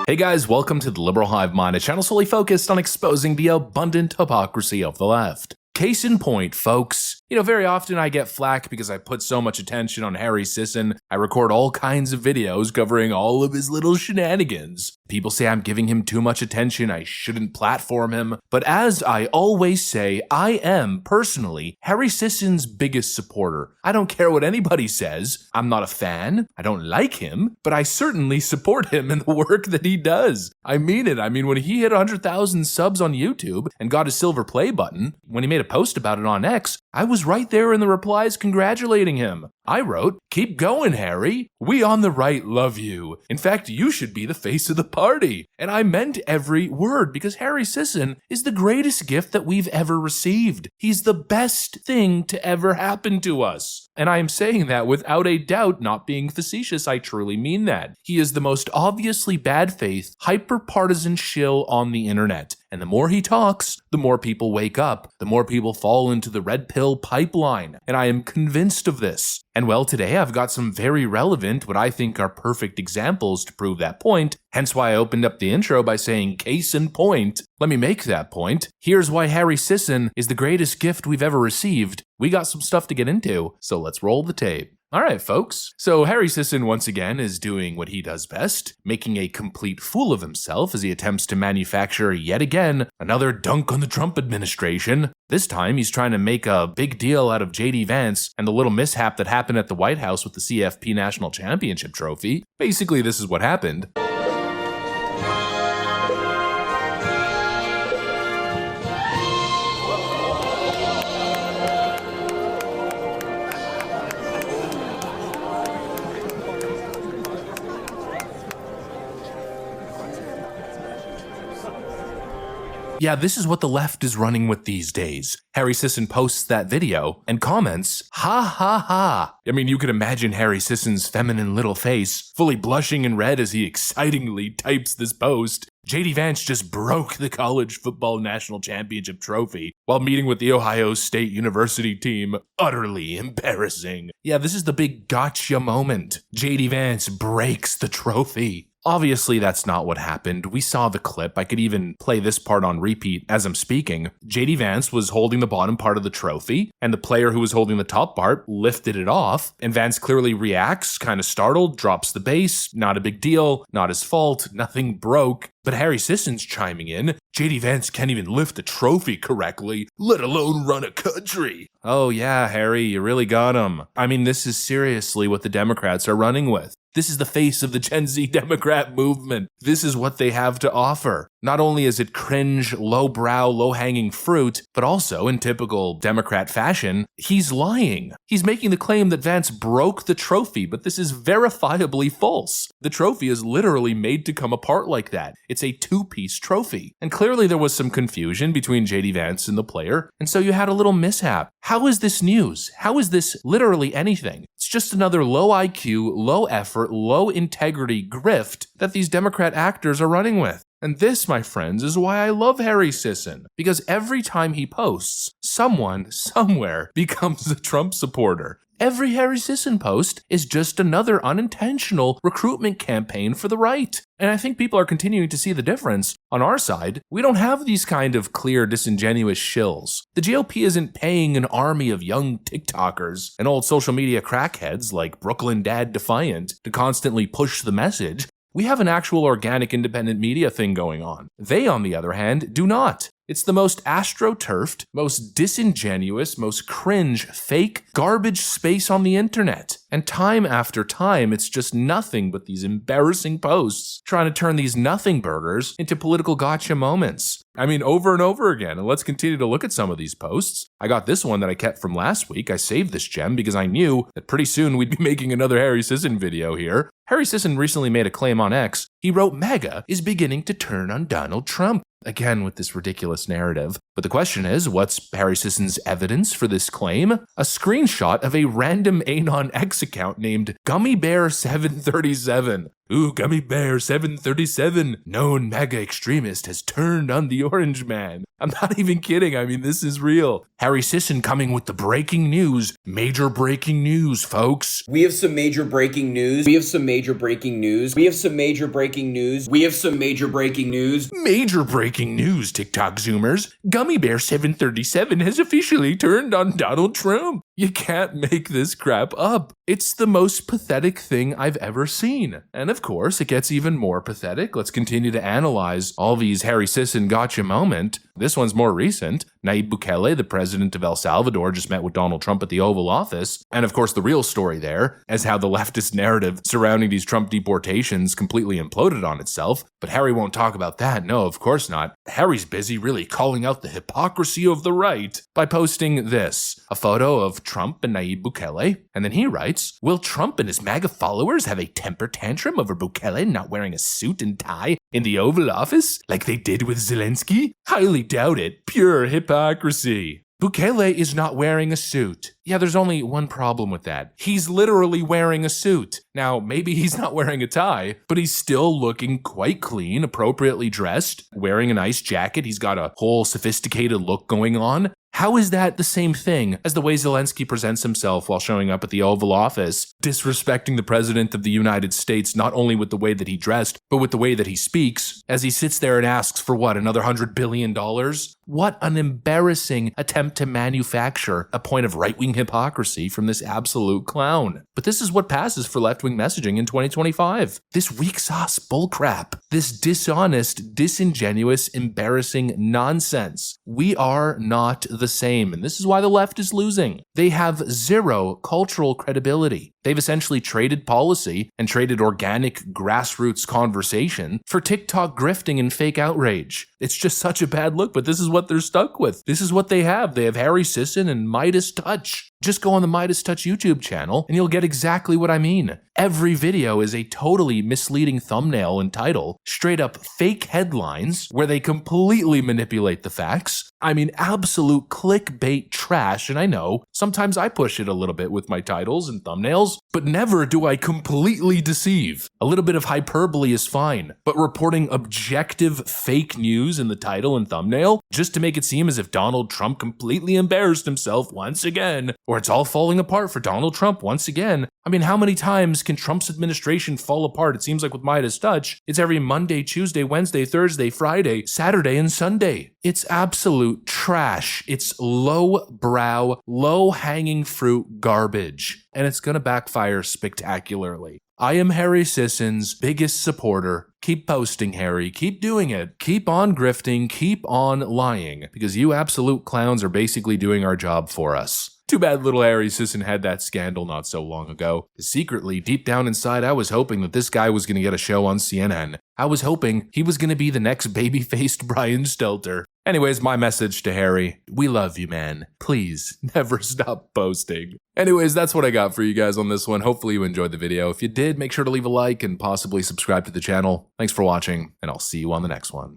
Hey guys, welcome to the Liberal Hive Mind, a channel solely focused on exposing the abundant hypocrisy of the left. Case in point, folks. Very often I get flack because I put so much attention on Harry Sisson. I record all kinds of videos covering all of his little shenanigans. People say I'm giving him too much attention, I shouldn't platform him. But as I always say, I am, personally, Harry Sisson's biggest supporter. I don't care what anybody says. I'm not a fan. I don't like him. But I certainly support him in the work that he does. I mean it. When he hit 100,000 subs on YouTube and got his silver play button, when he made a post about it on X, I was right there in the replies congratulating him. I wrote, "Keep going, Harry. We on the right love you. In fact, you should be the face of the party." And I meant every word because Harry Sisson is the greatest gift that we've ever received. He's the best thing to ever happen to us. And I am saying that without a doubt, not being facetious. I truly mean that. He is the most obviously bad faith, hyper-partisan shill on the internet. And the more he talks, the more people wake up, the more people fall into the red pill pipeline. And I am convinced of this. And well, today I've got some very relevant, what I think are perfect examples to prove that point, hence why I opened up the intro by saying case in point. Let me make that point. Here's why Harry Sisson is the greatest gift we've ever received. We got some stuff to get into, so let's roll the tape. Alright folks, so Harry Sisson once again is doing what he does best, making a complete fool of himself as he attempts to manufacture yet again another dunk on the Trump administration. This time he's trying to make a big deal out of JD Vance and the little mishap that happened at the White House with the CFP National Championship trophy. Basically, this is what happened. Yeah, this is what the left is running with these days. Harry Sisson posts that video and comments, "Ha ha ha." You could imagine Harry Sisson's feminine little face, fully blushing and red as he excitingly types this post. JD Vance just broke the college football national championship trophy while meeting with the Ohio State University team. Utterly embarrassing. Yeah, this is the big gotcha moment. JD Vance breaks the trophy. Obviously, that's not what happened. We saw the clip. I could even play this part on repeat as I'm speaking. JD Vance was holding the bottom part of the trophy, and the player who was holding the top part lifted it off, and Vance clearly reacts, kind of startled, drops the base. Not a big deal, not his fault, nothing broke. But Harry Sisson's chiming in, JD Vance can't even lift a trophy correctly, let alone run a country. Oh yeah, Harry, you really got him. This is seriously what the Democrats are running with. This is the face of the Gen Z Democrat movement. This is what they have to offer. Not only is it cringe, lowbrow, low-hanging fruit, but also, in typical Democrat fashion, he's lying. He's making the claim that Vance broke the trophy, but this is verifiably false. The trophy is literally made to come apart like that. It's a two-piece trophy. And clearly there was some confusion between JD Vance and the player, and so you had a little mishap. How is this news? How is this literally anything? It's just another low IQ, low effort, low integrity grift that these Democrat actors are running with. And this, my friends, is why I love Harry Sisson. Because every time he posts, someone, somewhere, becomes a Trump supporter. Every Harry Sisson post is just another unintentional recruitment campaign for the right. And I think people are continuing to see the difference. On our side, we don't have these kind of clear, disingenuous shills. The GOP isn't paying an army of young TikTokers and old social media crackheads like Brooklyn Dad Defiant to constantly push the message. We have an actual organic independent media thing going on. They, on the other hand, do not. It's the most astroturfed, most disingenuous, most cringe, fake, garbage space on the internet. And time after time, it's just nothing but these embarrassing posts trying to turn these nothing burgers into political gotcha moments. Over and over again. And let's continue to look at some of these posts. I got this one that I kept from last week. I saved this gem because I knew that pretty soon we'd be making another Harry Sisson video here. Harry Sisson recently made a claim on X. He wrote, "MAGA is beginning to turn on Donald Trump." Again, with this ridiculous narrative. But the question is, what's Harry Sisson's evidence for this claim? A screenshot of a random Anon X account named Gummy Bear 737. Ooh, Gummy Bear 737, known MAGA extremist, has turned on the Orange Man. I'm not even kidding. I mean, this is real. Harry Sisson coming with the breaking news. Major breaking news, folks. We have some major breaking news. We have some major breaking news. We have some major breaking news. We have some major breaking news. Major breaking news, TikTok Zoomers. Gummy Bear 737 has officially turned on Donald Trump. You can't make this crap up. It's the most pathetic thing I've ever seen. And of course, it gets even more pathetic. Let's continue to analyze all these Harry Sisson gotcha moment. This one's more recent. Nayib Bukele, the president of El Salvador, just met with Donald Trump at the Oval Office. And of course, the real story there is how the leftist narrative surrounding these Trump deportations completely imploded on itself. But Harry won't talk about that. No, of course not. Harry's busy really calling out the hypocrisy of the right by posting this, a photo of Trump and Nayib Bukele. And then he writes, will Trump and his MAGA followers have a temper tantrum over Bukele not wearing a suit and tie in the Oval Office like they did with Zelensky? Highly doubt it. Pure hypocrisy. Bukele is not wearing a suit. Yeah, there's only one problem with that. He's literally wearing a suit. Now, maybe he's not wearing a tie, but he's still looking quite clean, appropriately dressed, wearing a nice jacket. He's got a whole sophisticated look going on. How is that the same thing as the way Zelensky presents himself while showing up at the Oval Office, disrespecting the President of the United States not only with the way that he dressed, but with the way that he speaks, as he sits there and asks for what, another $100 billion? What an embarrassing attempt to manufacture a point of right-wing hypocrisy from this absolute clown. But this is what passes for left-wing messaging in 2025. This weak sauce bullcrap. This dishonest, disingenuous, embarrassing nonsense. We are not the same, and this is why the left is losing. They have zero cultural credibility. They've essentially traded policy and traded organic grassroots conversation for TikTok grifting and fake outrage. It's just such a bad look, but this is what they're stuck with. This is what they have. They have Harry Sisson and Midas Touch. Just go on the Midas Touch YouTube channel and you'll get exactly what I mean. Every video is a totally misleading thumbnail and title, straight up fake headlines where they completely manipulate the facts. I mean, absolute clickbait trash, and I know, sometimes I push it a little bit with my titles and thumbnails, but never do I completely deceive. A little bit of hyperbole is fine, but reporting objective fake news in the title and thumbnail just to make it seem as if Donald Trump completely embarrassed himself once again, or it's all falling apart for Donald Trump once again. I mean, how many times can Trump's administration fall apart? It seems like with Midas Touch, it's every Monday, Tuesday, Wednesday, Thursday, Friday, Saturday, and Sunday. It's absolute trash. It's low-brow, low-hanging fruit garbage, and it's gonna backfire spectacularly. I am Harry Sisson's biggest supporter. Keep posting, Harry. Keep doing it. Keep on grifting. Keep on lying, because you absolute clowns are basically doing our job for us. Too bad little Harry Sisson had that scandal not so long ago. Secretly, deep down inside, I was hoping that this guy was going to get a show on CNN. I was hoping he was going to be the next baby-faced Brian Stelter. Anyways, my message to Harry, we love you, man. Please, never stop posting. Anyways, that's what I got for you guys on this one. Hopefully you enjoyed the video. If you did, make sure to leave a like and possibly subscribe to the channel. Thanks for watching, and I'll see you on the next one.